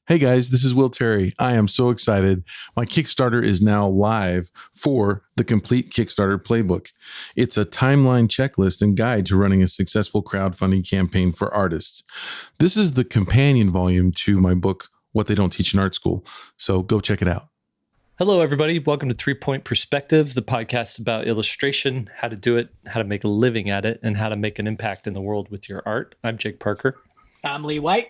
Hey guys, this is Will Terry. I am so excited. My Kickstarter is now live for the Complete Kickstarter Playbook. It's a timeline checklist and guide to running a successful crowdfunding campaign for artists. This is the companion volume to my book, What They Don't Teach in Art School. So go check it out. Hello, everybody. Welcome to 3 Point Perspectives, the podcast about illustration, how to do it, how to make a living at it, and how to make an impact in the world with your art. I'm Jake Parker. I'm Lee White.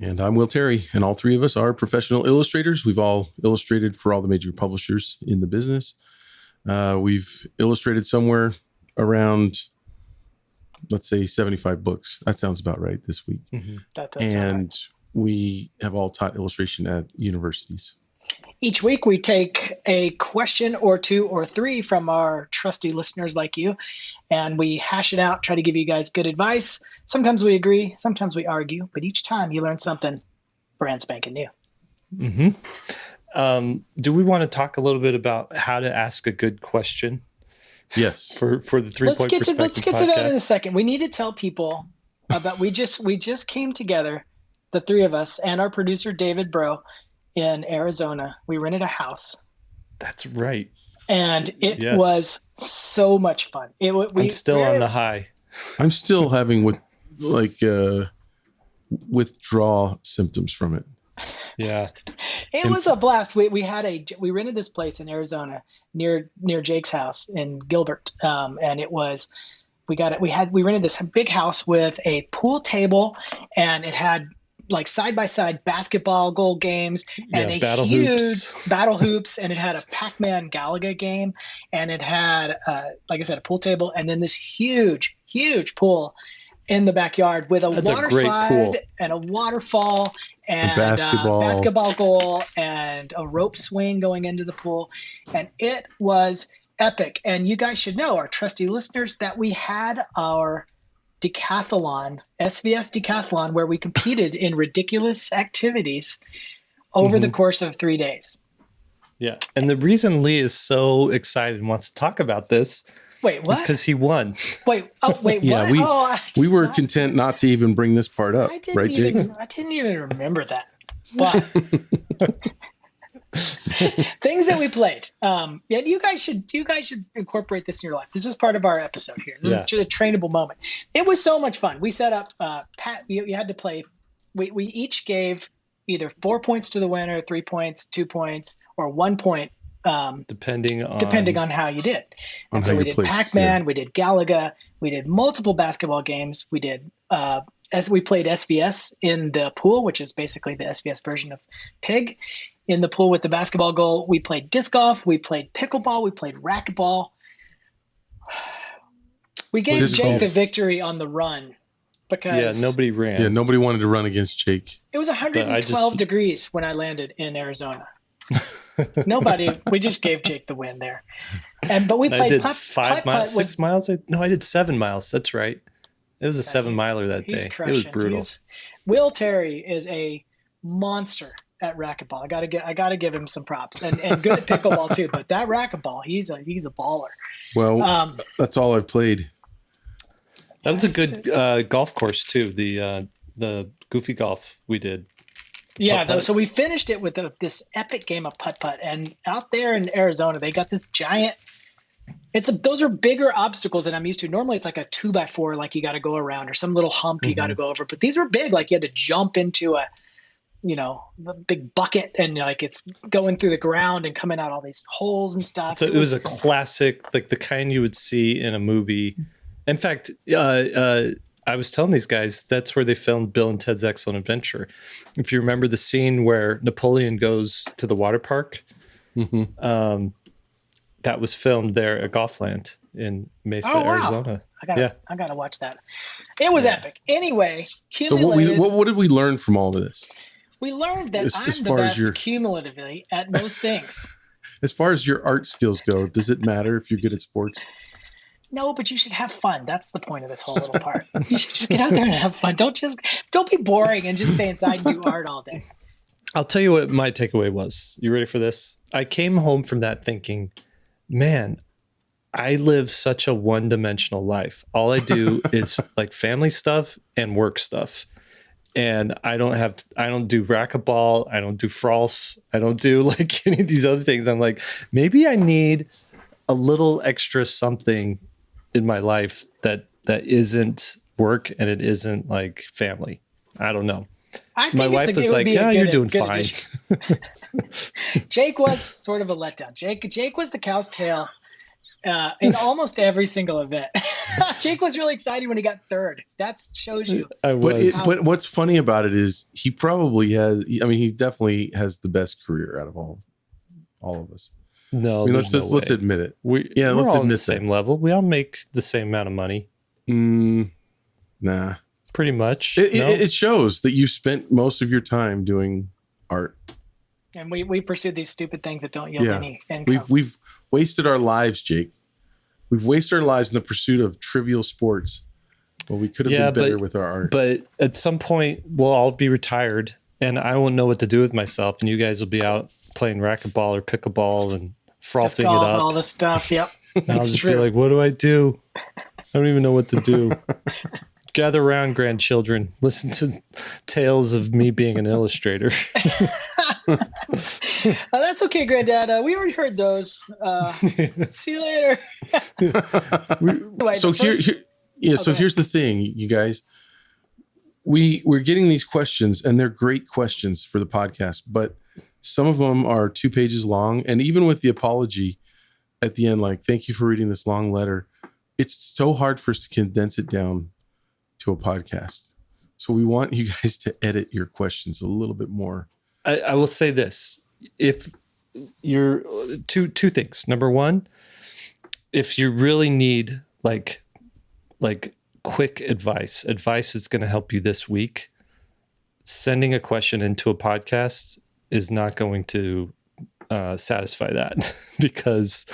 And I'm Will Terry, and all three of us are professional illustrators. We've all illustrated for all the major publishers in the business. We've illustrated somewhere around, let's say, 75 books. That sounds about right this week. Mm-hmm. That does sound right. We have all taught illustration at universities. Each week we take a question or two or three from our trusty listeners like you, and we hash it out, try to give you guys good advice. Sometimes we agree, sometimes we argue, but each time you learn something brand spanking new. Mm-hmm. Do we want to talk a little bit about how to ask a good question? Yes. For the 3 Point Perspective Let's get podcast. to that in a second. We need to tell people about we just came together, the three of us, and our producer David Bro in Arizona. We rented a house. That's right. And it was so much fun. I'm still on the high. I'm still having withdrawal symptoms from it. Yeah. It was a blast. We rented this place in Arizona near Jake's house in Gilbert. And it was, we rented this big house with a pool table, and it had like side-by-side basketball goal games and a huge battle hoops, and it had a Pac-Man Galaga game, and it had, like I said, a pool table, and then this huge pool in the backyard with a water slide and a waterfall and a basketball goal and a rope swing going into the pool. And it was epic. And you guys should know, our trusty listeners, that we had our decathlon, SVS decathlon, where we competed in ridiculous activities over the course of 3 days. Yeah. And the reason Lee is so excited and wants to talk about this is because he won. Wait, yeah, what? We were content not to even bring this part up, right, Jake? I didn't even remember that. But things that we played. You guys should incorporate this in your life. This is part of our episode here. This is a trainable moment. It was so much fun. We set up you had to play. We each gave either 4 points to the winner, 3 points, 2 points, or 1 point, depending on how you did. And so we did Pac-Man, we did Galaga, we did multiple basketball games, we did as we played SVS in the pool, which is basically the SVS version of Pig. In the pool with the basketball goal, we played disc golf, we played pickleball, we played racquetball. We gave Jake the victory on the run because nobody ran. Yeah, nobody wanted to run against Jake. It was 112 degrees when I landed in Arizona. We just gave Jake the win there. But we played I did 5 miles, 6 miles. I did 7 miles. That's right. It was a 7-miler that day. It was brutal. Will Terry is a monster at racquetball. I gotta give him some props, and good at pickleball too. But that racquetball, he's a baller. Well, that's all I've played. That was a good golf course too. The goofy golf we did. Yeah, so we finished it with this epic game of putt-putt, and out there in Arizona, they got this giant. Those are bigger obstacles than I'm used to. Normally, it's like a 2x4, like you got to go around, or some little hump you got to go over. But these were big, like you had to jump into a big bucket, and like it's going through the ground and coming out all these holes and stuff. So it was a classic, like the kind you would see in a movie. In fact, I was telling these guys that's where they filmed Bill and Ted's Excellent Adventure. If you remember the scene where Napoleon goes to the water park, that was filmed there at Golfland in Mesa, Arizona. I gotta watch that. It was epic. Anyway, so what did we learn from all of this? We learned that I'm the best cumulatively at most things. As far as your art skills go, does it matter if you're good at sports? No, but you should have fun. That's the point of this whole little part. You should just get out there and have fun. Don't be boring and just stay inside and do art all day. I'll tell you what my takeaway was. You ready for this? I came home from that thinking, man, I live such a one-dimensional life. All I do is like family stuff and work stuff. and I don't do racquetball, I don't do frolf, I don't do like any of these other things. I'm like, maybe I need a little extra something in my life that isn't work and it isn't like family. I don't know. My wife was like, "Yeah, you're doing fine." Jake was sort of a letdown. Jake was the cow's tail in almost every single event. Jake was really excited when he got third. That shows you. But what's funny about it is he probably has. I mean, he definitely has the best career out of all of us. No, I mean, let's admit it. We're let's all admit on the same level. We all make the same amount of money. Nah, pretty much. It shows that you spent most of your time doing art. And we pursued these stupid things that don't yield any income. We've wasted our lives, Jake. We've wasted our lives in the pursuit of trivial sports. Well, we could have been better with our art. But at some point, we'll all be retired, and I won't know what to do with myself, and you guys will be out playing racquetball or pickleball and frothing it up. All the stuff, yep. And I'll just be like, what do? I don't even know what to do. Gather around, grandchildren. Listen to tales of me being an illustrator. That's okay, Granddad. We already heard those. See you later. So here's the thing, you guys. We're getting these questions, and they're great questions for the podcast, but some of them are 2 pages long, and even with the apology at the end, like, thank you for reading this long letter, it's so hard for us to condense it down to a podcast. So we want you guys to edit your questions a little bit more. I will say this. If you're two things. Number one, if you really need like quick advice is going to help you this week, sending a question into a podcast is not going to satisfy that because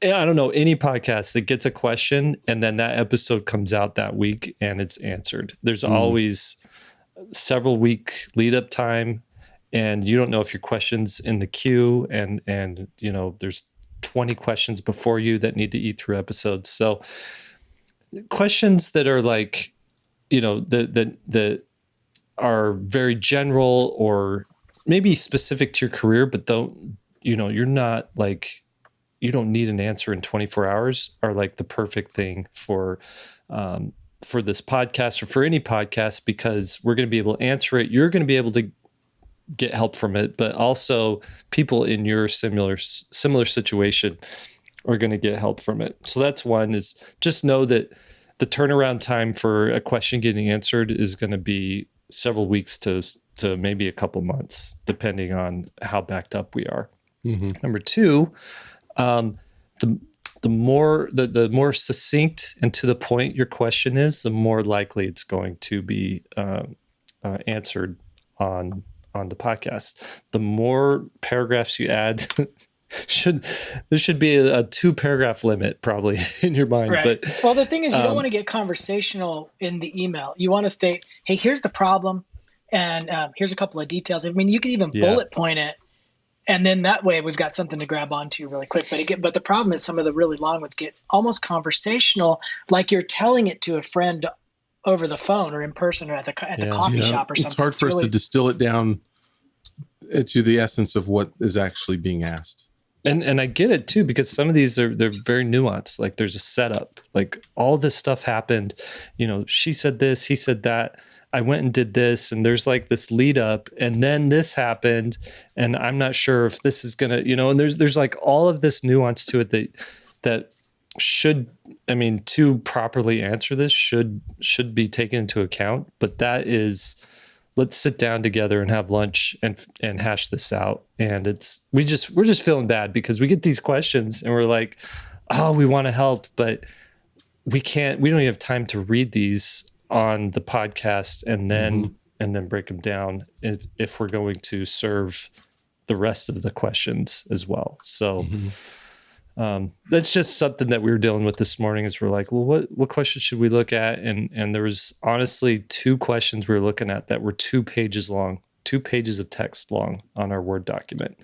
I don't know any podcast that gets a question and then that episode comes out that week and it's answered. There's always several week lead up time, and you don't know if your question's in the queue, and you know there's 20 questions before you that need to eat through episodes. So questions that are like, you know, that are very general or maybe specific to your career, but don't, you know, you're not like, you don't need an answer in 24 hours are like the perfect thing for this podcast or for any podcast, because we're going to be able to answer it. You're going to be able to get help from it, but also people in your similar situation are going to get help from it. So that's one, is just know that the turnaround time for a question getting answered is going to be several weeks to maybe a couple months, depending on how backed up we are. Mm-hmm. Number two, the more succinct and to the point your question is, the more likely it's going to be answered on the podcast. The more paragraphs you add, there should be a 2-paragraph limit probably in your mind. Right. But well, the thing is, you don't want to get conversational in the email. You want to state, hey, here's the problem, and here's a couple of details. I mean, you can even bullet point it, and then that way we've got something to grab onto really quick. But the problem is some of the really long ones get almost conversational, like you're telling it to a friend over the phone or in person or at the coffee shop or something. It's hard for us to distill it down to the essence of what is actually being asked. And I get it too, because some of these they're very nuanced. Like there's a setup, like all this stuff happened, you know, she said this, he said that, I went and did this, and there's like this lead up, and then this happened, and I'm not sure if this is gonna, you know, and there's like all of this nuance to it that should, I mean, to properly answer this should be taken into account. But that is, let's sit down together and have lunch and hash this out. And we're just feeling bad because we get these questions and we're like, oh, we want to help, but we don't even have time to read these on the podcast and then break them down if we're going to serve the rest of the questions as well. So that's just something that we were dealing with this morning, is we're like, well, what questions should we look at? And there was honestly 2 questions we were looking at that were 2 pages long, 2 pages of text long on our Word document.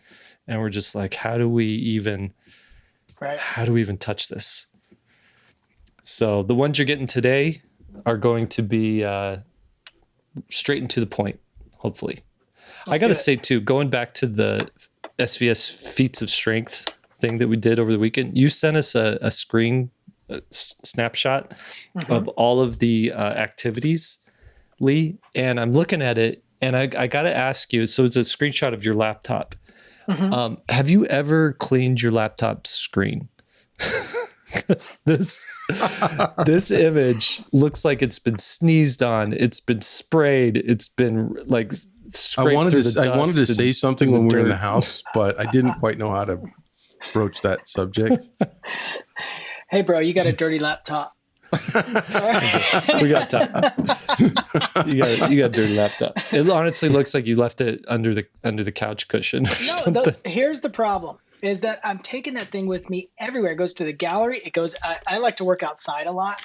And we're just like, how do we even touch this? So the ones you're getting today are going to be, straight and to the point, hopefully. Let's I got to do it. say, too, going back to the SVS Feats of Strength thing that we did over the weekend, you sent us a screen snapshot of all of the activities, Lee, and I'm looking at it, and I got to ask you, so it's a screenshot of your laptop. Have you ever cleaned your laptop screen? this image looks like it's been sneezed on, it's been sprayed, it's been like scraped through the dust. I wanted to say something when we were in dirt. the house, but I didn't quite know how to broach that subject. Hey, bro, you got a dirty laptop. We got time. You got a dirty laptop. It honestly looks like you left it under the couch cushion or something. Here's the problem: is that I'm taking that thing with me everywhere. It goes to the gallery. It goes. I like to work outside a lot,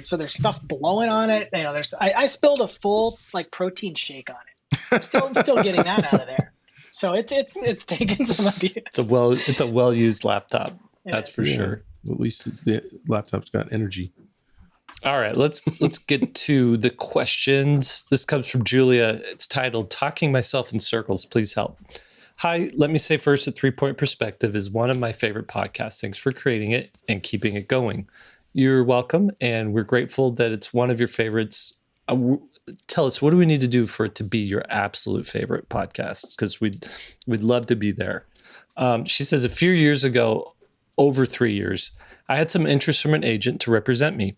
so there's stuff blowing on it. You know, I spilled a full like protein shake on it. I'm still getting that out of there. So it's taken some abuse. It's a well used laptop. That's for sure. At least the laptop's got energy. All right, let's get to the questions. This comes from Julia. It's titled "Talking Myself in Circles. Please help." Hi, let me say first that 3 Point Perspective is one of my favorite podcasts. Thanks for creating it and keeping it going. You're welcome, and we're grateful that it's one of your favorites. Tell us, what do we need to do for it to be your absolute favorite podcast? Because we'd love to be there. She says, a few years ago, over 3 years, I had some interest from an agent to represent me.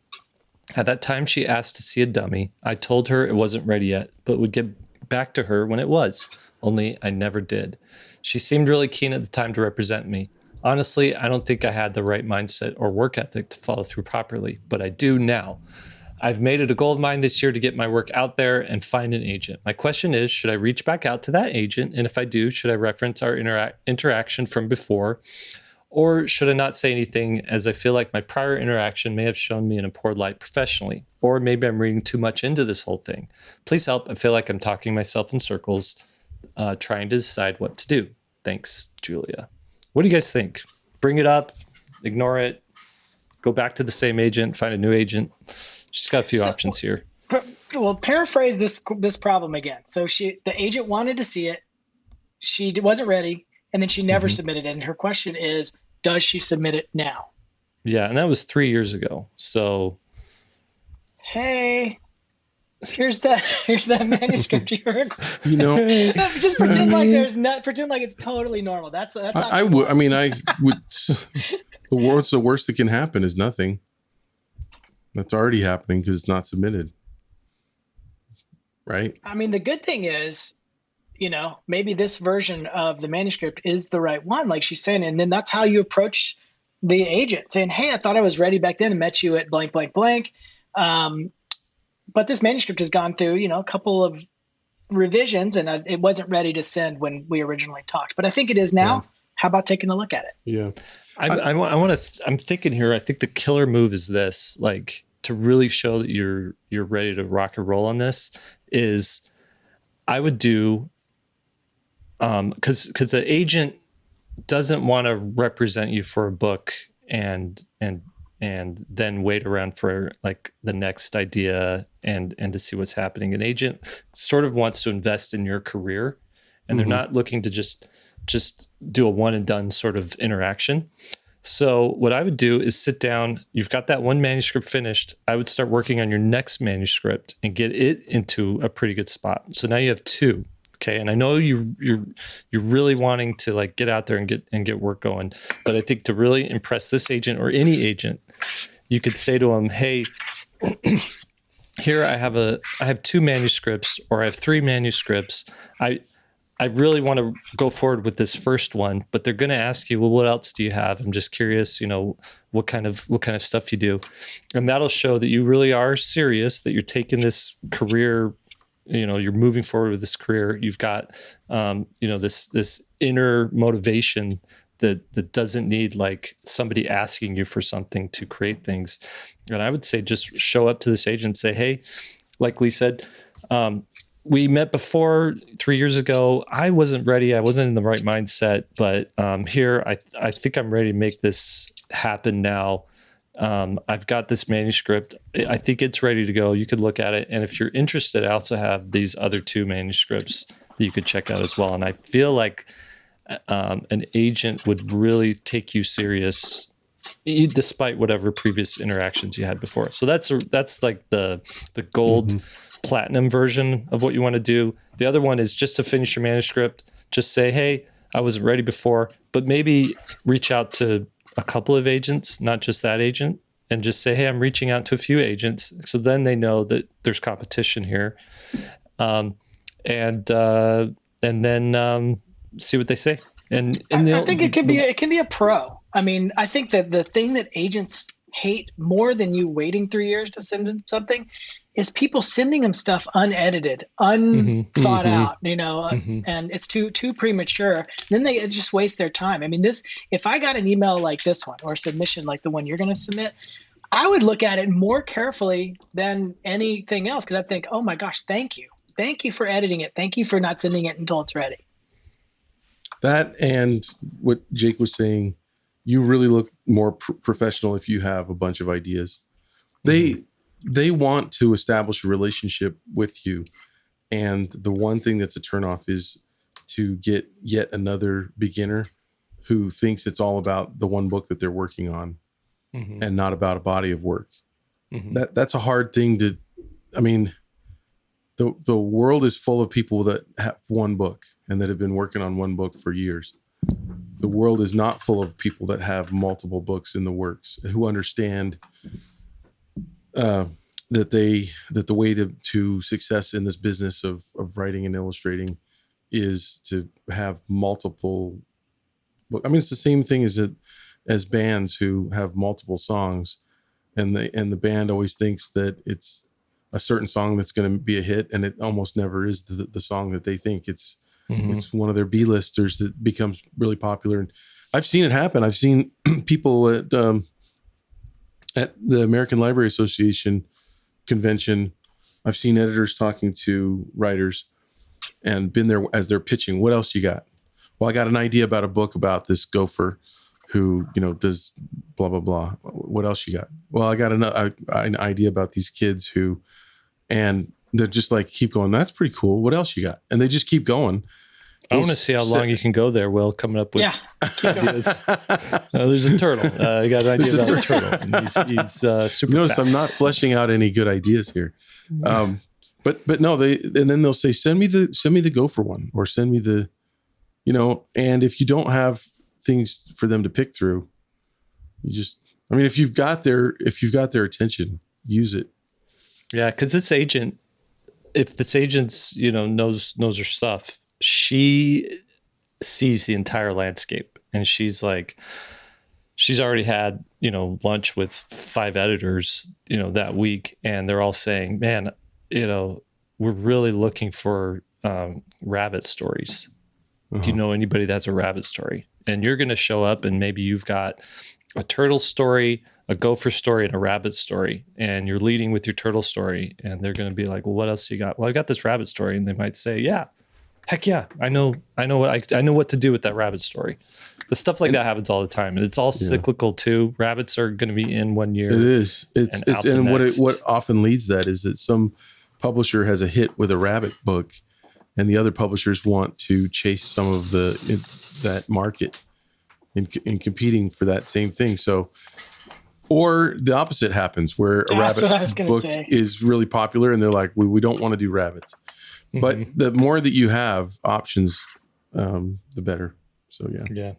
At that time, she asked to see a dummy. I told her it wasn't ready yet, but would get back to her when it was, only I never did. She seemed really keen at the time to represent me. Honestly, I don't think I had the right mindset or work ethic to follow through properly, but I do now. I've made it a goal of mine this year to get my work out there and find an agent. My question is, should I reach back out to that agent? And if I do, should I reference our interaction from before? Or should I not say anything, as I feel like my prior interaction may have shown me in a poor light professionally? Or maybe I'm reading too much into this whole thing. Please help. I feel like I'm talking myself in circles, trying to decide what to do. Thanks, Julia. What do you guys think? Bring it up, ignore it, go back to the same agent, find a new agent. She's got a few options here. Well, paraphrase this problem again. So the agent wanted to see it. She wasn't ready. And then she never submitted it. And her question is, does she submit it now? Yeah, and that was 3 years ago. So, hey, here's that manuscript you requested. You know, just pretend like pretend like it's totally normal. That's I would. I mean, I would. The worst that can happen is nothing. That's already happening because it's not submitted, right? I mean, the good thing is, you know, maybe this version of the manuscript is the right one, like she's saying. And then that's how you approach the agent, saying, hey, I thought I was ready back then and met you at blank, blank, blank. But this manuscript has gone through, you know, a couple of revisions, and it wasn't ready to send when we originally talked. But I think it is now. Yeah. How about taking a look at it? Yeah. I'm thinking here, I think the killer move is this, like, to really show that you're ready to rock and roll on this is I would do, because the agent doesn't want to represent you for a book and then wait around for like the next idea and to see what's happening. An agent sort of wants to invest in your career, and they're not looking to just do a one and done sort of interaction. So what I would do is sit down. You've got that one manuscript finished. I would start working on your next manuscript and get it into a pretty good spot. So now you have two. Okay. And I know you're really wanting to like get out there and get work going. But I think to really impress this agent or any agent, you could say to them, hey, here I have two manuscripts, or I have three manuscripts. I really want to go forward with this first one, but they're going to ask you, well, what else do you have? I'm just curious, what kind of stuff you do. And that'll show that you really are serious, that you're taking this career, you're moving forward with this career. You've got, this inner motivation that doesn't need like somebody asking you for something to create things. And I would say, just show up to this agent and say, hey, like Lee said, we met before 3 years ago. I wasn't ready. I wasn't in the right mindset, but here I think I'm ready to make this happen now. I've got this manuscript. I think it's ready to go. You could look at it. And if you're interested, I also have these other 2 manuscripts that you could check out as well. And I feel like an agent would really take you serious despite whatever previous interactions you had before. So that's like the gold platinum version of what you want to do. The other one is just to finish your manuscript. Just say, hey, I wasn't ready before, but maybe reach out to a couple of agents, not just that agent, and just say, hey, I'm reaching out to a few agents. So then they know that there's competition here. And then see what they say. And I think it can be a pro. I mean, I think that the thing that agents hate more than you waiting 3 years to send them something is people sending them stuff unedited, unthought out, and it's too premature. Then it just wastes their time. I mean, if I got an email like this one or a submission like the one you're going to submit, I would look at it more carefully than anything else, because I think, oh my gosh, thank you for editing it, thank you for not sending it until it's ready. That and what Jake was saying, you really look more professional if you have a bunch of ideas. They want to establish a relationship with you. And the one thing that's a turnoff is to get yet another beginner who thinks it's all about the one book that they're working on and not about a body of work. That's a hard thing to, I mean, the world is full of people that have one book and that have been working on one book for years. The world is not full of people that have multiple books in the works, who understand that the way to success in this business of writing and illustrating is to have multiple. I mean, it's the same thing as bands who have multiple songs, and the band always thinks that it's a certain song that's going to be a hit, and it almost never is the song that they think. It's one of their B-listers that becomes really popular. And I've seen it happen. I've seen people at the American Library Association convention. I've seen editors talking to writers and been there as they're pitching. What else you got? Well, I got an idea about a book about this gopher who, does blah, blah, blah. What else you got? Well, I got an idea about these kids who, and they're just like, keep going. That's pretty cool. What else you got? And they just keep going. I want to see how long you can go there, Will, coming up with ideas. There's a turtle. I got an idea about a turtle. And he's super Notice fast. I'm not fleshing out any good ideas here. But no, and then they'll say, send me the gopher one, or send me the, and if you don't have things for them to pick through, if you've got their attention, use it. Yeah. Cause if this agent's, knows her stuff, she sees the entire landscape, and she's already had, lunch with 5 editors, that week. And they're all saying, man, we're really looking for rabbit stories. Do you know anybody that's a rabbit story? And you're going to show up, and maybe you've got a turtle story, a gopher story, and a rabbit story. And you're leading with your turtle story. And they're going to be like, well, what else you got? Well, I got this rabbit story. And they might say, yeah, heck yeah. I know what to do with that rabbit story. The stuff like that happens all the time. And it's all cyclical too. Rabbits are going to be in one year. It is. And what often leads that is that some publisher has a hit with a rabbit book, and the other publishers want to chase some of that market in competing for that same thing. So, or the opposite happens, where a rabbit book is really popular, and they're like, we don't want to do rabbits. But the more that you have options, the better. So yeah.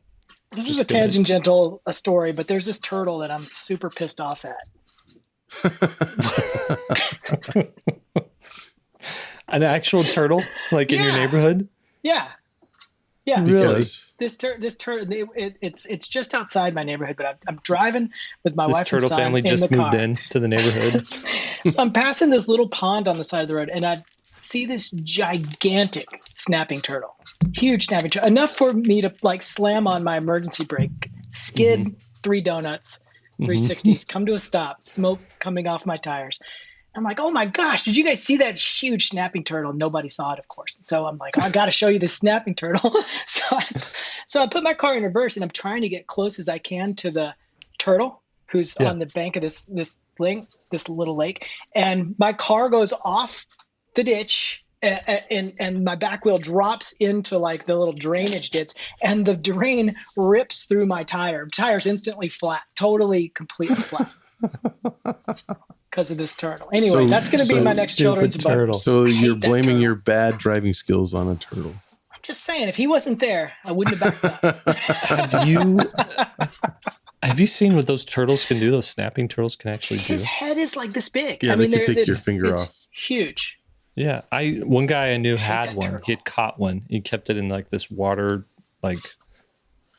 This is a tangential story, but there's this turtle that I'm super pissed off at. An actual turtle, like in your neighborhood? Yeah. Really? This turtle, it's just outside my neighborhood, but I'm driving with my wife and son. This turtle family just moved in to the neighborhood. So I'm passing this little pond on the side of the road, and I see this gigantic snapping turtle, huge snapping turtle, enough for me to slam on my emergency brake, skid 3 donuts, 360s, come to a stop, smoke coming off my tires. I'm like, oh my gosh, did you guys see that huge snapping turtle? Nobody saw it, of course. So I'm like, I got to show you this snapping turtle. So I put my car in reverse, and I'm trying to get close as I can to the turtle, who's on the bank of this little lake, and my car goes off the ditch. And my back wheel drops into like the little drainage ditch, and the drain rips through my tire. Tire's instantly flat, completely flat, because of this turtle. Anyway, that's going to be my next children's book. So you're blaming your bad driving skills on a turtle. I'm just saying, if he wasn't there, I wouldn't have backed up. Have you seen what those turtles can do? Those snapping turtles can actually do. His head is like this big. Yeah, they can take your finger off. Huge. Yeah, one guy I knew had one. Turtle. He had caught one. He kept it in like this water, like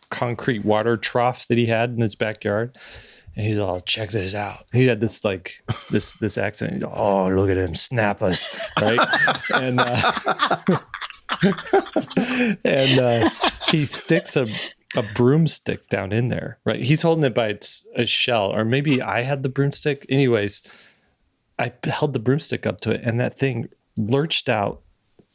concrete water trough that he had in his backyard. And he's all, check this out. He had this like this accent. He's all, oh, look at him snap us, right? and he sticks a broomstick down in there, right? He's holding it by a shell, or maybe I had the broomstick. Anyways, I held the broomstick up to it, and that thing lurched out,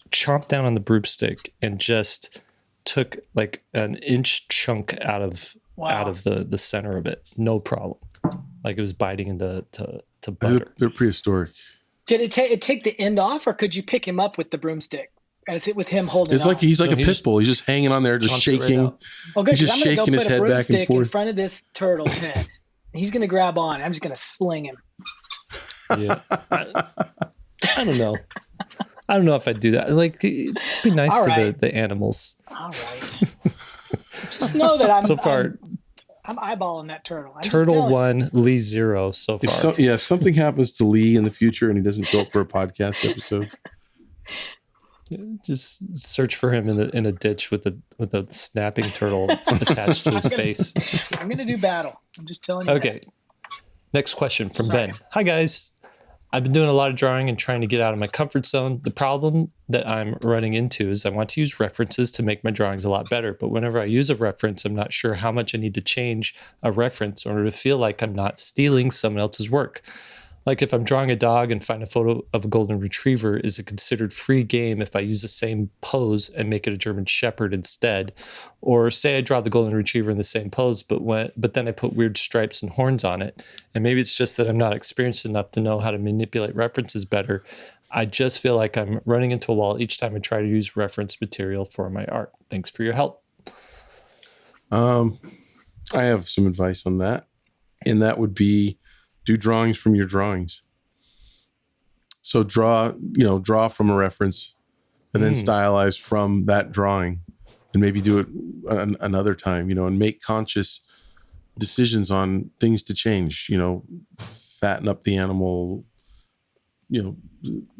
chomped down on the broomstick, and just took like an inch chunk out of the center of it. No problem. Like it was biting into butter. They're prehistoric. Did it take the end off, or could you pick him up with the broomstick? As it with him holding it's like he's like a pit bull. He's just hanging on there, just shaking. Well, good, he's just shaking his head back and forth in front of this turtle's head. He's going to grab on. I'm just going to sling him. Yeah. I don't know. I don't know if I'd do that. Like, it's be nice to the animals. All right. Just know that I'm eyeballing that turtle. Turtle 1, Lee 0 so far. If something happens to Lee in the future and he doesn't show up for a podcast episode, just search for him in a ditch with a snapping turtle attached to his face. I'm going to do battle. I'm just telling you. Okay. Next question from Ben. Hi, guys. I've been doing a lot of drawing and trying to get out of my comfort zone. The problem that I'm running into is I want to use references to make my drawings a lot better. But whenever I use a reference, I'm not sure how much I need to change a reference in order to feel like I'm not stealing someone else's work. Like if I'm drawing a dog and find a photo of a golden retriever, is it considered free game if I use the same pose and make it a German Shepherd instead? Or say I draw the golden retriever in the same pose, but then I put weird stripes and horns on it. And maybe it's just that I'm not experienced enough to know how to manipulate references better. I just feel like I'm running into a wall each time I try to use reference material for my art. Thanks for your help. I have some advice on that. And that would be, do drawings from your drawings. So draw from a reference and then stylize from that drawing, and maybe do it another time, and make conscious decisions on things to change, fatten up the animal,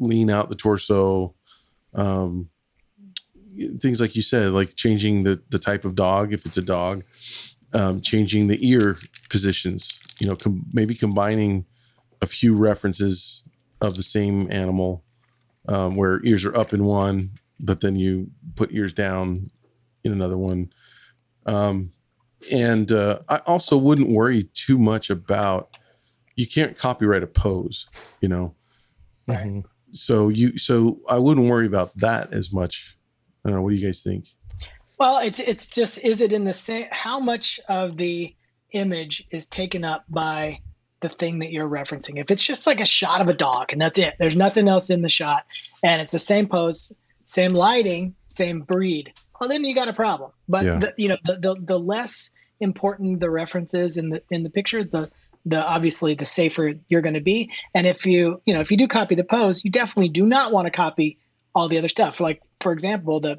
lean out the torso, things like you said, like changing the type of dog, if it's a dog, changing the ear positions, maybe combining a few references of the same animal, where ears are up in one, but then you put ears down in another one. And I also wouldn't worry too much about, you can't copyright a pose, Right. So I wouldn't worry about that as much. I don't know. What do you guys think? Well, it's just, is it in the same, how much of the image is taken up by the thing that you're referencing? If it's just like a shot of a dog and that's it, there's nothing else in the shot, and it's the same pose, same lighting, same breed, well, then you got a problem. But the less important the reference is in the picture, the obviously the safer you're going to be. And if you do copy the pose, you definitely do not want to copy all the other stuff. Like, for example, the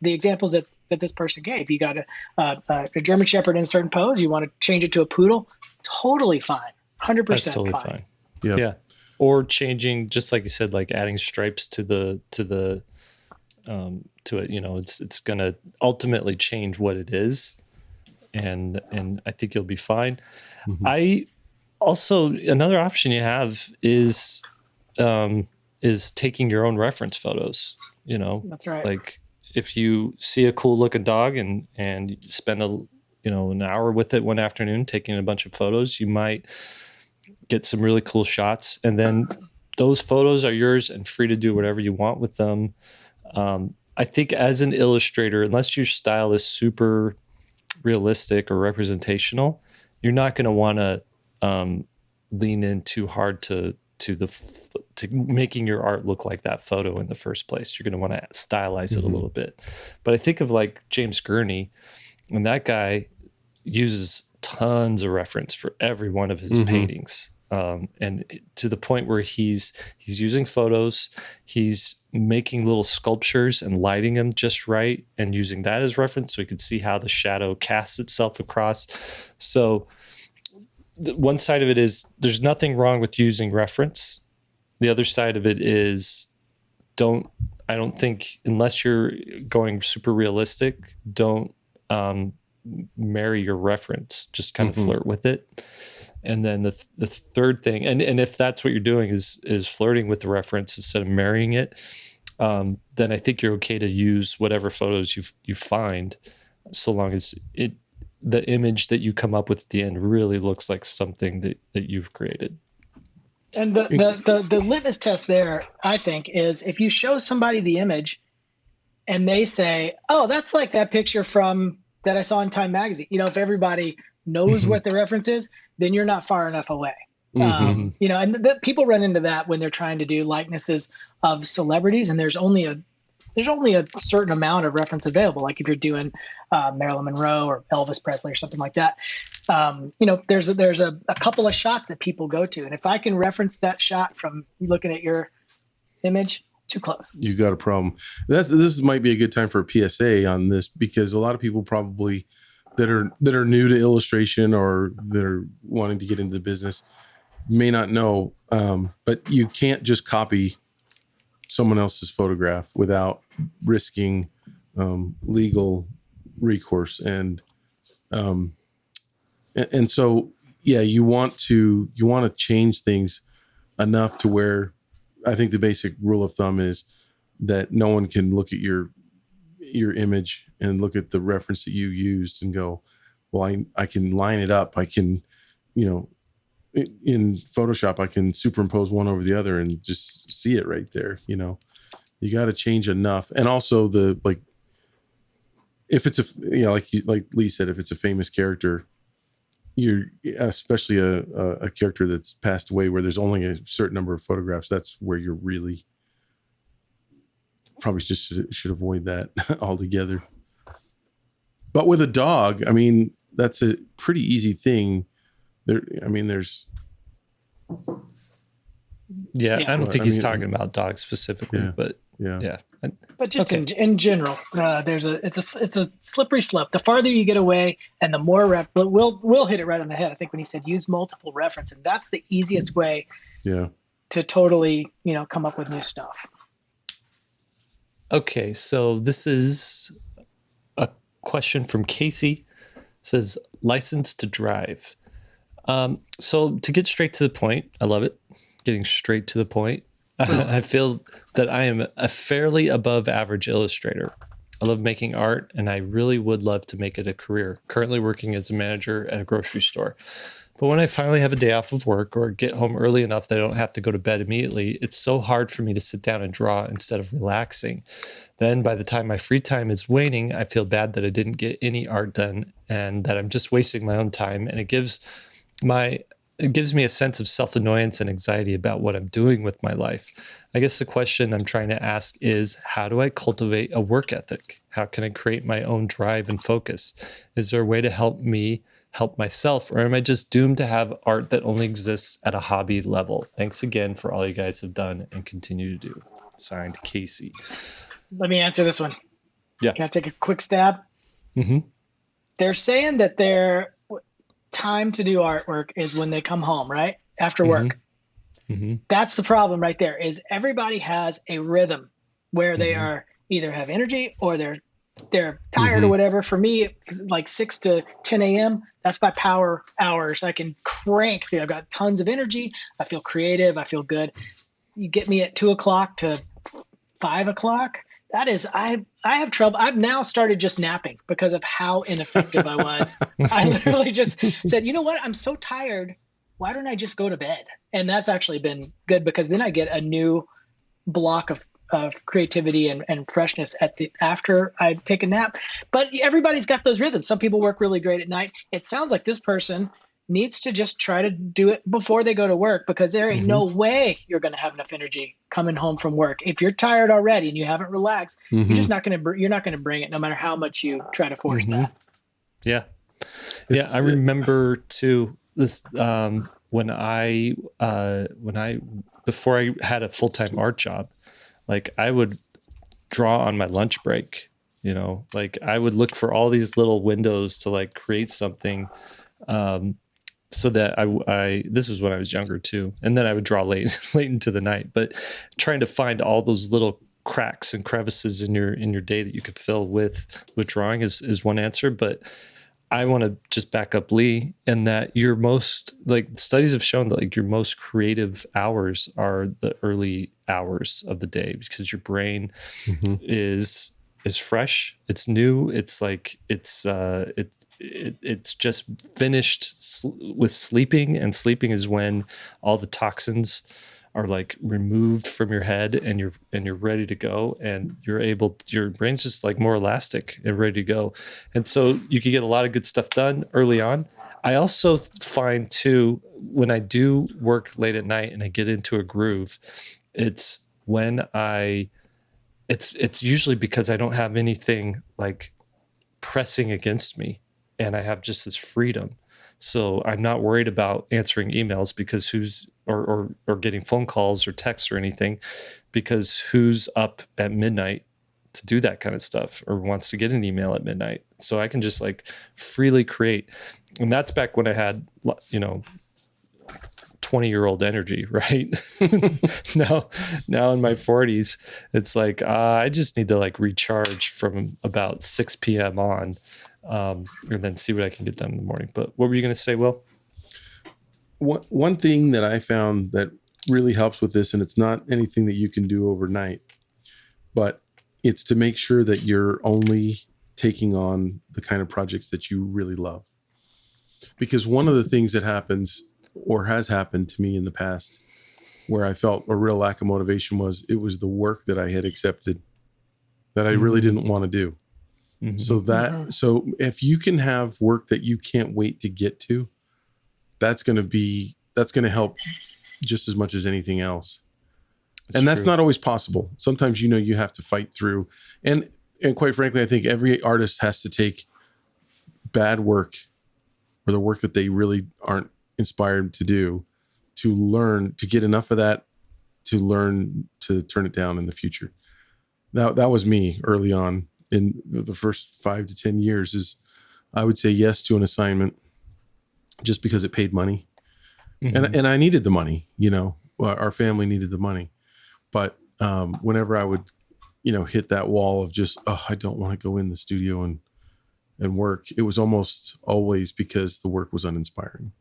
examples that this person gave, you got a German Shepherd in a certain pose, you want to change it to a poodle, totally fine. 100% That's totally fine. Yeah. Or changing, just like you said, like adding stripes to it, it's going to ultimately change what it is. And I think you'll be fine. Mm-hmm. I also, another option you have is taking your own reference photos, That's right. Like if you see a cool looking dog and you spend an hour with it one afternoon taking a bunch of photos, you might get some really cool shots, and then those photos are yours and free to do whatever you want with them. I think as an illustrator, unless your style is super realistic or representational, you're not going to want to lean in too hard to making your art look like that photo in the first place. You're going to want to stylize it a little bit. But I think of like James Gurney, and that guy uses tons of reference for every one of his paintings. And to the point where he's using photos, he's making little sculptures and lighting them just right and using that as reference so he could see how the shadow casts itself across. So one side of it is there's nothing wrong with using reference. The other side of it is I don't think, unless you're going super realistic, don't marry your reference, just kind of flirt with it. And then the third thing, and if that's what you're doing is flirting with the reference instead of marrying it, then I think you're okay to use whatever photos you find, so long as the image that you come up with at the end really looks like something that you've created. And the litmus test there, I think, is if you show somebody the image and they say, "Oh, that's like that picture from that I saw in Time magazine." If everybody knows what the reference is, then you're not far enough away. And people run into that when they're trying to do likenesses of celebrities, and there's only a certain amount of reference available. Like if you're doing Marilyn Monroe or Elvis Presley or something like that, there's a couple of shots that people go to, and if I can reference that shot from looking at your image, too close. You got a problem. This might be a good time for a PSA on this, because a lot of people probably that are new to illustration or that are wanting to get into the business may not know, but you can't just copy someone else's photograph without risking legal recourse. And so, yeah, you want to change things enough to where I think the basic rule of thumb is that no one can look at your image and look at the reference that you used and go, well, I can line it up. I can, in Photoshop, I can superimpose one over the other and just see it right there. You got to change enough. And also if it's like Lee said, if it's a famous character, you're especially a character that's passed away where there's only a certain number of photographs. That's where you're really probably just should avoid that altogether. But with a dog, I mean, that's a pretty easy thing. There's. Yeah, I don't think he's talking about dogs specifically, but yeah. But just in general, it's a slippery slope. The farther you get away, and the more we'll hit it right on the head. I think when he said use multiple reference, and that's the easiest way. Yeah. To totally, come up with new stuff. Okay, so this is a question from Casey. It says, license to drive. So to get straight to the point, I love it. Getting straight to the point. I feel that I am a fairly above average illustrator. I love making art, and I really would love to make it a career. Currently working as a manager at a grocery store. But when I finally have a day off of work or get home early enough that I don't have to go to bed immediately, it's so hard for me to sit down and draw instead of relaxing. Then by the time my free time is waning, I feel bad that I didn't get any art done and that I'm just wasting my own time. And it gives me a sense of self-annoyance and anxiety about what I'm doing with my life. I guess the question I'm trying to ask is, how do I cultivate a work ethic? How can I create my own drive and focus? Is there a way to help me help myself, or am I just doomed to have art that only exists at a hobby level? Thanks again for all you guys have done and continue to do. Signed, Casey. Let me answer this one. Yeah. Can I take a quick stab? Mm-hmm. They're saying that their time to do artwork is when they come home, right? After work. Mm-hmm. That's the problem right there, is everybody has a rhythm where they are either have energy or they're tired or whatever. For me, like 6 to 10 a.m., that's my power hours. I can crank through. I've got tons of energy. I feel creative. I feel good. You get me at 2 o'clock to 5 o'clock. That is, I have trouble. I've now started just napping because of how ineffective I was. I literally just said, you know what? I'm so tired. Why don't I just go to bed? And that's actually been good, because then I get a new block of creativity and freshness after I take a nap. But everybody's got those rhythms. Some people work really great at night. It sounds like this person needs to just try to do it before they go to work, because there ain't no way you're going to have enough energy coming home from work. If you're tired already and you haven't relaxed, you're just not going to, you're not going to bring it no matter how much you try to force that. Yeah. I remember too, this, when I before I had a full-time art job, like I would draw on my lunch break, you know, like I would look for all these little windows to like create something, so that I this was when I was younger too. And then I would draw late into the night, but trying to find all those little cracks and crevices in your day that you could fill with drawing is one answer. But I want to just back up Lee, and that your most, like, studies have shown that like your most creative hours are the early hours of the day, because your brain is fresh, it's new, it's like it's just finished with sleeping, and sleeping is when all the toxins are like removed from your head, and you're ready to go, and your brain's just like more elastic and ready to go. And so you can get a lot of good stuff done early on. I also find too, when I do work late at night and I get into a groove, it's usually because I don't have anything like pressing against me, and I have just this freedom. So I'm not worried about answering emails because or getting phone calls or texts or anything, because who's up at midnight to do that kind of stuff or wants to get an email at midnight? So I can just like freely create. And that's back when I had, 20-year-old energy, right? now in my 40s, it's like, I just need to like recharge from about 6 p.m. on, and then see what I can get done in the morning. But what were you going to say, Will? One thing that I found that really helps with this, and it's not anything that you can do overnight, but it's to make sure that you're only taking on the kind of projects that you really love. Because one of the things that happens, or has happened to me in the past, where I felt a real lack of motivation, was it was the work that I had accepted that I really didn't want to do. So if you can have work that you can't wait to get to, that's going to help just as much as anything else. That's not always possible. Sometimes, you have to fight through. And quite frankly, I think every artist has to take bad work, or the work that they really aren't inspired to do, to learn, to get enough of that, to learn to turn it down in the future. That was me early on in the first 5 to 10 years. Is I would say yes to an assignment just because it paid money. And I needed the money, our family needed the money. But whenever I would, hit that wall of just, I don't want to go in the studio and work, it was almost always because the work was uninspiring.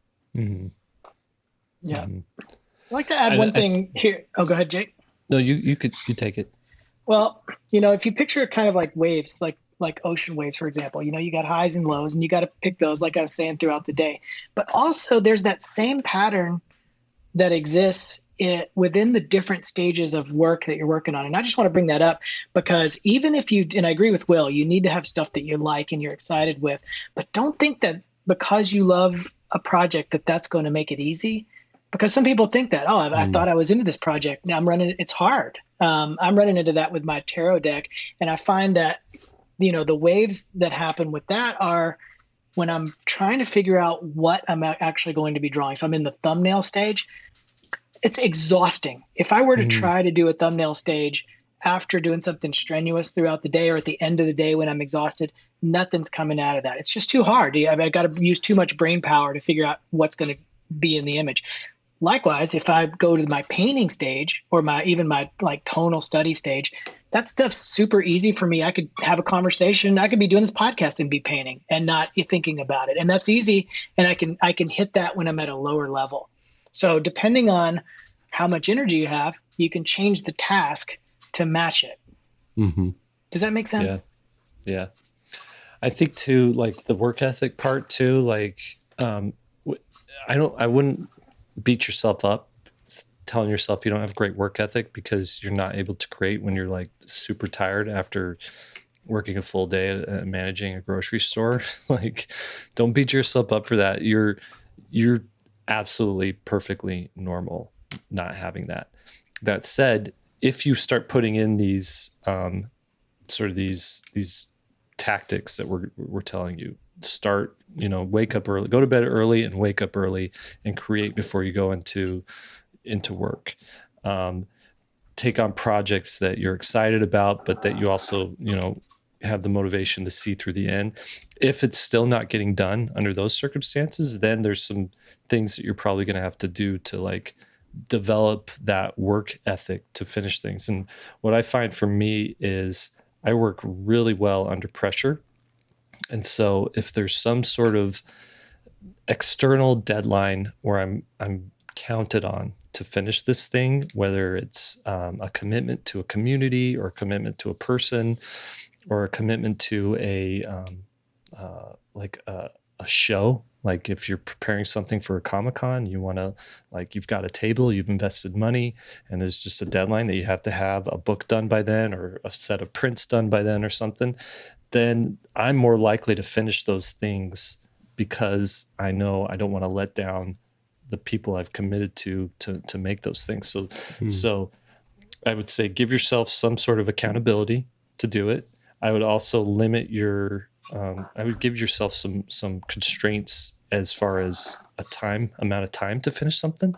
Yeah. I'd like to add one thing here. Oh, go ahead, Jake. No, you take it. Well, if you picture kind of like waves, like ocean waves, for example, you got highs and lows, and you got to pick those, like I was saying, throughout the day. But also there's that same pattern that exists within the different stages of work that you're working on. And I just want to bring that up, because even if and I agree with Will, you need to have stuff that you like and you're excited with, but don't think that because you love a project that's going to make it easy. Because some people think that, I thought I was into this project. Now it's hard. I'm running into that with my tarot deck. And I find that, the waves that happen with that are when I'm trying to figure out what I'm actually going to be drawing. So I'm in the thumbnail stage. It's exhausting. If I were to try to do a thumbnail stage after doing something strenuous throughout the day, or at the end of the day when I'm exhausted, nothing's coming out of that. It's just too hard. I've got to use too much brain power to figure out what's going to be in the image. Likewise, if I go to my painting stage, or even my like tonal study stage, that stuff's super easy for me. I could have a conversation. I could be doing this podcast and be painting and not thinking about it. And that's easy. And I can hit that when I'm at a lower level. So depending on how much energy you have, you can change the task to match it. Does that make sense? Yeah. I think too, like the work ethic part too, like, I wouldn't beat yourself up telling yourself you don't have great work ethic because you're not able to create when you're like super tired after working a full day at managing a grocery store. Like, don't beat yourself up for that. you're absolutely perfectly normal not having that. That said, if you start putting in these sort of these tactics that we're telling you, start, wake up early, go to bed early and wake up early and create before you go into work. Take on projects that you're excited about, but that you also, have the motivation to see through the end. If it's still not getting done under those circumstances, then there's some things that you're probably going to have to do to like develop that work ethic to finish things. And what I find for me is I work really well under pressure. And so if there's some sort of external deadline where I'm counted on to finish this thing, whether it's a commitment to a community or a commitment to a person or a commitment to a show. Like if you're preparing something for a Comic-Con, you want to, like, you've got a table, you've invested money, and there's just a deadline that you have to have a book done by then or a set of prints done by then or something, then I'm more likely to finish those things because I know I don't want to let down the people I've committed to make those things. So I would say give yourself some sort of accountability to do it. I would also limit I would give yourself some constraints as far as amount of time to finish something.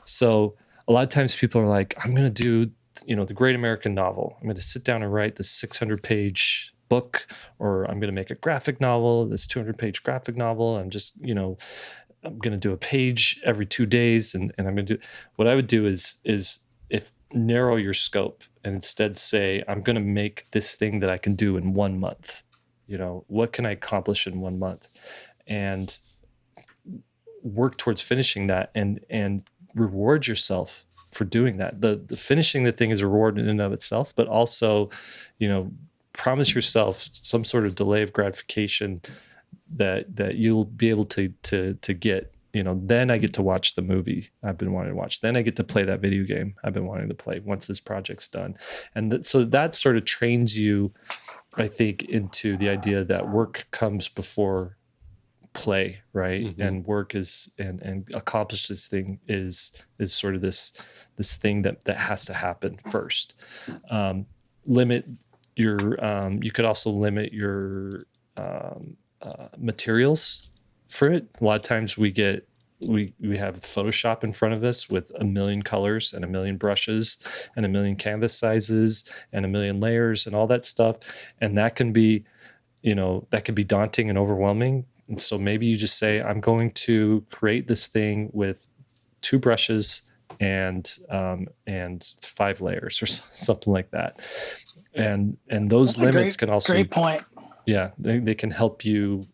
So a lot of times people are like, I'm going to do, the Great American Novel. I'm going to sit down and write this 600-page book, or I'm going to make a graphic novel, this 200-page graphic novel. I'm just, I'm going to do a page every 2 days. And I'm going to do, what I would do is narrow your scope and instead say, I'm going to make this thing that I can do in 1 month. What can I accomplish in 1 month? And work towards finishing that and reward yourself for doing that. The finishing the thing is a reward in and of itself, but also, promise yourself some sort of delay of gratification that you'll be able to get. Then I get to watch the movie I've been wanting to watch. Then I get to play that video game I've been wanting to play once this project's done. And so that sort of trains you, I think, into the idea that work comes before play, right? Mm-hmm. And work is and accomplish this thing is sort of this thing that has to happen first. Limit your you could also limit your materials for it. A lot of times we have Photoshop in front of us with 1 million colors and 1 million brushes and 1 million canvas sizes and 1 million layers and all that stuff. And that can be, daunting and overwhelming. And so maybe you just say, I'm going to create this thing with 2 brushes and 5 layers or something like that. And those That's limits can also, great point. Yeah, they can help you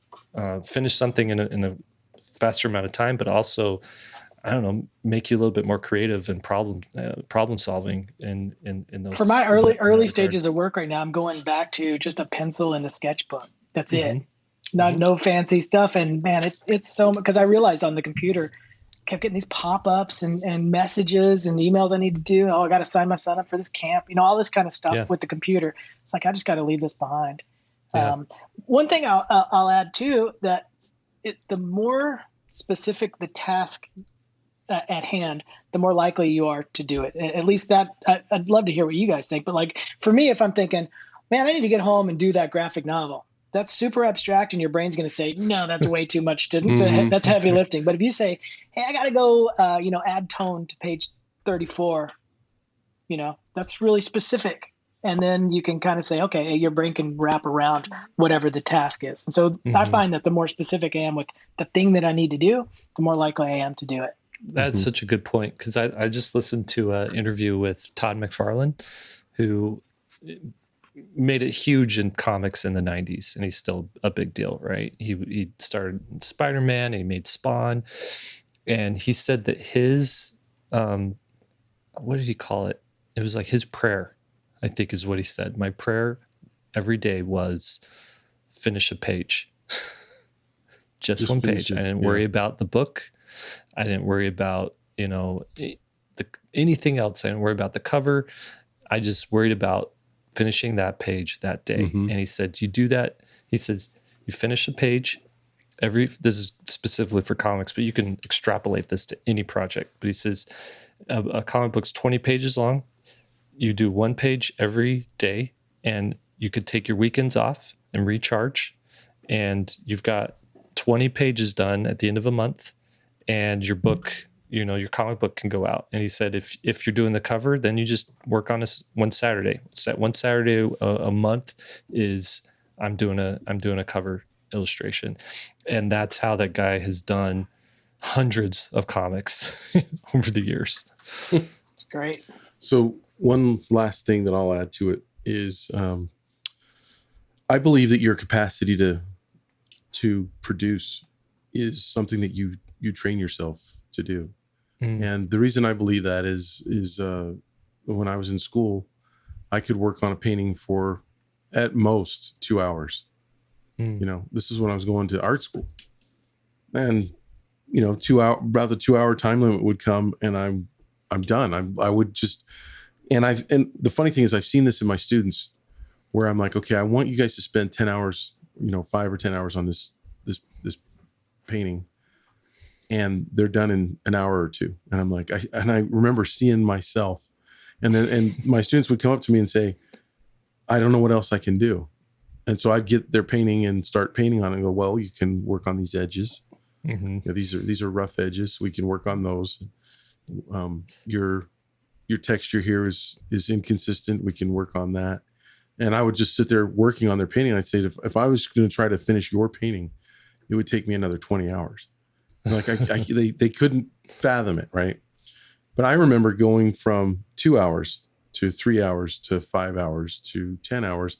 finish something in a faster amount of time, but also, I don't know, make you a little bit more creative and problem solving in those. For my early stages of work right now, I'm going back to just a pencil and a sketchbook. That's it. No fancy stuff. And man, it's so much, because I realized on the computer, kept getting these pop-ups and messages and emails I need to do. Oh, I got to sign my son up for this camp. All this kind of stuff with the computer. It's like, I just got to leave this behind. Yeah. One thing I'll add too, that the more specific the task at hand, the more likely you are to do it. At least that, I'd love to hear what you guys think. But like for me, if I'm thinking, man, I need to get home and do that graphic novel, that's super abstract, and your brain's going to say, no, that's way too much. That's heavy lifting. But if you say, hey, I got to go, add tone to page 34, that's really specific. And then you can kind of say, okay, your brain can wrap around whatever the task is. And so I find that the more specific I am with the thing that I need to do, the more likely I am to do it. That's such a good point, because I just listened to an interview with Todd McFarlane, who made it huge in comics in the 90s, and he's still a big deal, right? He started Spider-Man, and he made Spawn, and he said that his, what did he call it? It was like his prayer, I think is what he said. My prayer every day was finish a page. just one page. I didn't worry about the book. I didn't worry about, anything else. I didn't worry about the cover. I just worried about finishing that page that day. And he said, you do that. He says, you finish a page this is specifically for comics, but you can extrapolate this to any project. But he says a comic book's 20 pages long. You do 1 page every day, and you could take your weekends off and recharge, and you've got 20 pages done at the end of a month, and your book, your comic book can go out. And he said, if you're doing the cover, then you just work on this one Saturday. Set one Saturday a month is I'm doing a cover illustration. And that's how that guy has done hundreds of comics over the years. It's great. So one last thing that I'll add to it is I believe that your capacity to produce is something that you train yourself to do. And the reason I believe that is when I was in school, I could work on a painting for at most 2 hours. This is when I was going to art school, and about the 2 hour time limit would come, and I'm done. I would just, and the funny thing is I've seen this in my students where I'm like, okay, I want you guys to spend 10 hours, 5 or 10 hours on this painting, and they're done in an hour or two. And I'm like, I remember seeing myself, and my students would come up to me and say, I don't know what else I can do. And so I'd get their painting and start painting on it and go, well, you can work on these edges. These are rough edges. We can work on those. Your texture here is inconsistent. We can work on that. And I would just sit there working on their painting. I'd say, if I was going to try to finish your painting, it would take me another 20 hours. Like they couldn't fathom it, right? But I remember going from 2 hours to 3 hours to 5 hours to 10 hours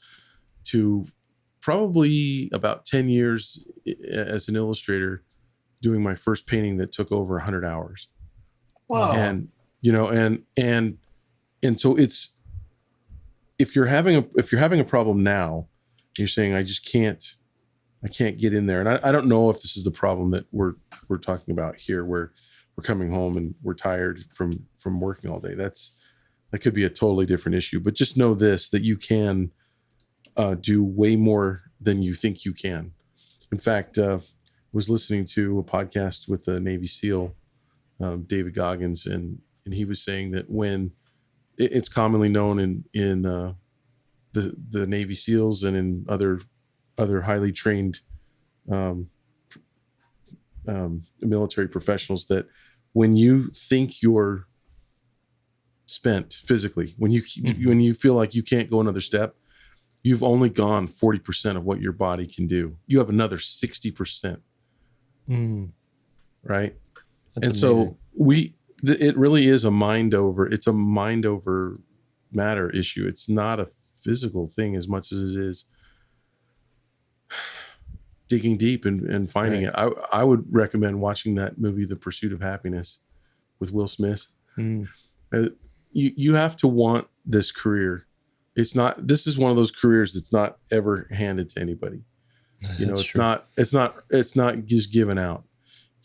to probably about 10 years as an illustrator, doing my first painting that took over 100 hours. Wow. And and so it's, if you're having a problem now, you're saying I can't get in there. And I don't know if this is the problem that we're talking about here, where we're coming home and we're tired from working all day. That could be a totally different issue. But just know this, that you can do way more than you think you can. In fact, was listening to a podcast with the Navy SEAL, David Goggins, and he was saying that when it's commonly known in the Navy SEALs and in other highly trained military professionals, that when you think you're spent physically, when you feel like you can't go another step, you've only gone 40% of what your body can do. You have another 60%. Right. That's and amazing. So it really is a mind over matter issue. It's not a physical thing as much as it is digging deep and finding it. I would recommend watching that movie, The Pursuit of Happiness, with Will Smith. You have to want this career. This is one of those careers that's not ever handed to anybody. It's not just given out.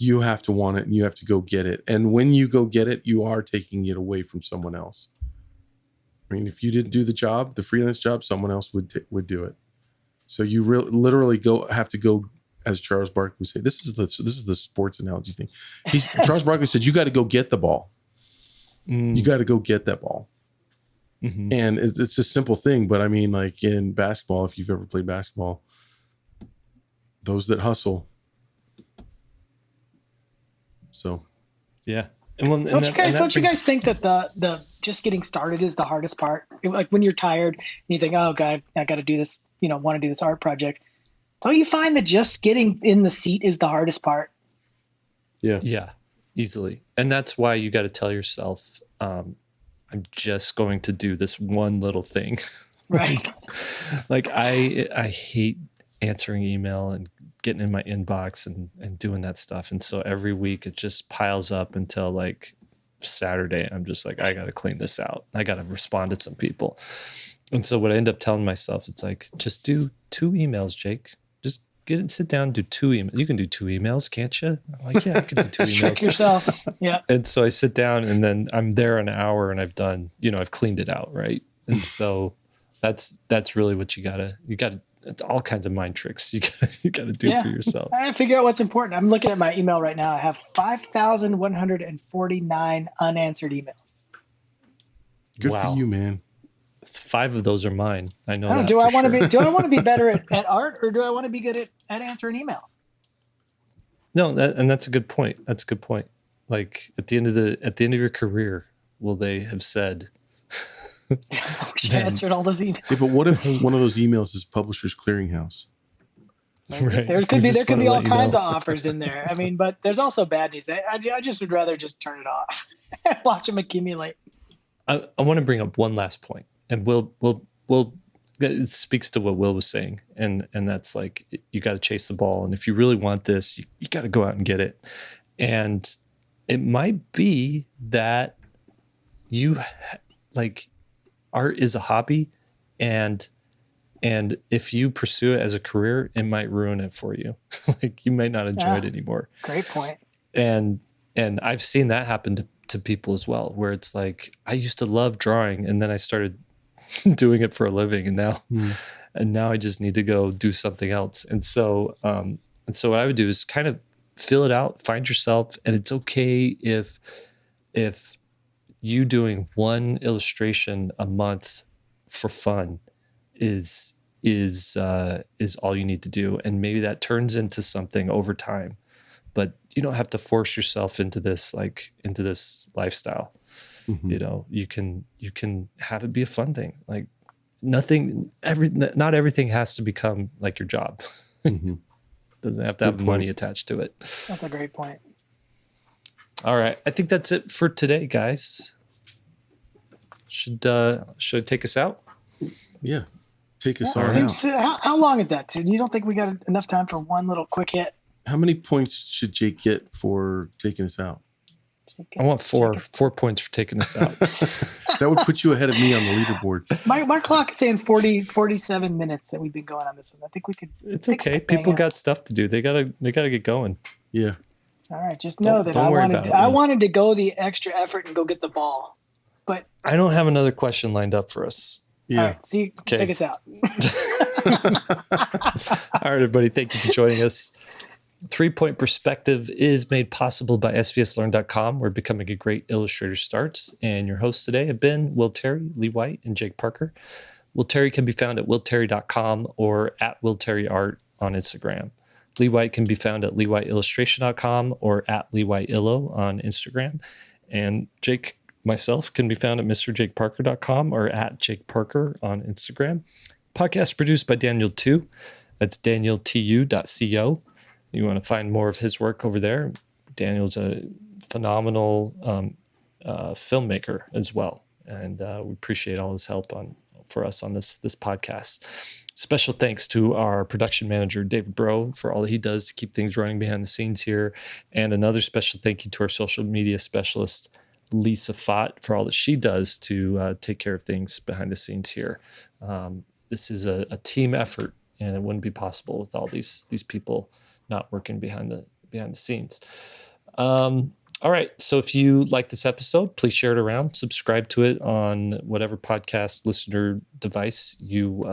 You have to want it, and you have to go get it. And when you go get it, you are taking it away from someone else. I mean, if you didn't do the job, the freelance job, someone else would do it. So you literally have to go, as Charles Barkley would say. This is the sports analogy thing. Charles Barkley said, you got to go get the ball. You got to go get that ball. And it's a simple thing, but I mean, like in basketball, if you've ever played basketball, those that hustle. So, yeah. Don't you guys think that the just getting started is the hardest part? Like when you're tired and you think, oh God, I got to do this, want to do this art project. Don't you find that just getting in the seat is the hardest part? Yeah. Yeah, easily. And that's why you got to tell yourself, I'm just going to do this one little thing. Right. Like I hate answering email and getting in my inbox and doing that stuff. And so every week it just piles up until like Saturday. I'm just like, I got to clean this out. I got to respond to some people. And so what I end up telling myself, it's like, just do 2 emails, Jake. Just sit down and do 2 emails. You can do 2 emails, can't you? I'm like, yeah, I can do 2 emails. Trick yourself. Yeah. And so I sit down and then I'm there an hour and I've done, I've cleaned it out. Right. And so that's really what you gotta it's all kinds of mind tricks you got to do for yourself. I figure out what's important. I'm looking at my email right now. I have 5,149 unanswered emails. Good for you, man. 5 of those are mine. I know that. Do I want to be better at art, or do I want to be good at answering emails? No, that's a good point. That's a good point. Like at the end of your career, will they have said, she answered all those emails? Yeah, but what if one of those emails is Publishers Clearinghouse? Right. There could be all kinds of offers in there. I mean, but there's also bad news. I just would rather just turn it off and watch them accumulate. I want to bring up one last point, and we'll it speaks to what Will was saying, and that's like, you got to chase the ball, and if you really want this, you got to go out and get it. And it might be that you like, art is a hobby, and if you pursue it as a career, it might ruin it for you. Like, you might not enjoy it anymore. Great point. And I've seen that happen to people as well, where it's like, I used to love drawing, and then I started doing it for a living, and now I just need to go do something else. And so what I would do is kind of fill it out, find yourself, and it's okay if you doing one illustration a month for fun is all you need to do, and maybe that turns into something over time. But you don't have to force yourself into this lifestyle. Mm-hmm. You know, you can have it be a fun thing. Like, not everything has to become like your job. Mm-hmm. Doesn't have to have money attached to it. That's a great point. All right, I think that's it for today, guys. Should I take us out? Yeah, take us out. How long is that, dude? You don't think we got enough time for one little quick hit? How many points should Jake get for taking us out? I want 4 points for taking us out. That would put you ahead of me on the leaderboard. My clock is saying 47 minutes that we've been going on this one. I think we could. It's okay. People got stuff to do. They gotta get going. Yeah. All right. Just know that I wanted to go the extra effort and go get the ball, but I don't have another question lined up for us. Yeah. All right, see, take us out. All right, everybody. Thank you for joining us. 3-Point Perspective is made possible by SVSLearn.com, where becoming a great illustrator starts. And your hosts today have been Will Terry, Lee White, and Jake Parker. Will Terry can be found at willterry.com or at willterryart on Instagram. Lee White can be found at leewhiteillustration.com or at leewhiteillo on Instagram. And Jake, myself, can be found at mrjakeparker.com or at jakeparker on Instagram. Podcast produced by Daniel Tu. That's danieltu.co. You want to find more of his work over there. Daniel's a phenomenal filmmaker as well, and we appreciate all his help for us on this podcast. Special thanks to our production manager, David Bro, for all that he does to keep things running behind the scenes here, and another special thank you to our social media specialist, Lisa Fott, for all that she does to take care of things behind the scenes here. This is a team effort, and it wouldn't be possible with all these people not working behind the scenes. All right. So if you like this episode, please share it around, subscribe to it on whatever podcast listener device you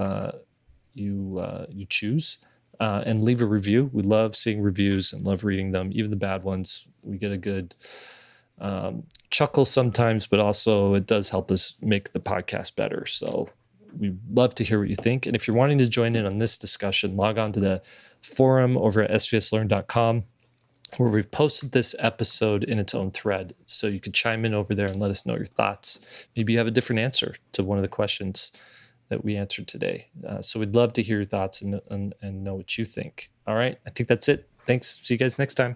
choose, and leave a review. We love seeing reviews and love reading them, even the bad ones. We get a good chuckle sometimes, but also it does help us make the podcast better. So we'd love to hear what you think. And if you're wanting to join in on this discussion, log on to the forum over at svslearn.com, where we've posted this episode in its own thread. So you could chime in over there and let us know your thoughts. Maybe you have a different answer to one of the questions that we answered today. So we'd love to hear your thoughts and know what you think. All right. I think that's it. Thanks. See you guys next time.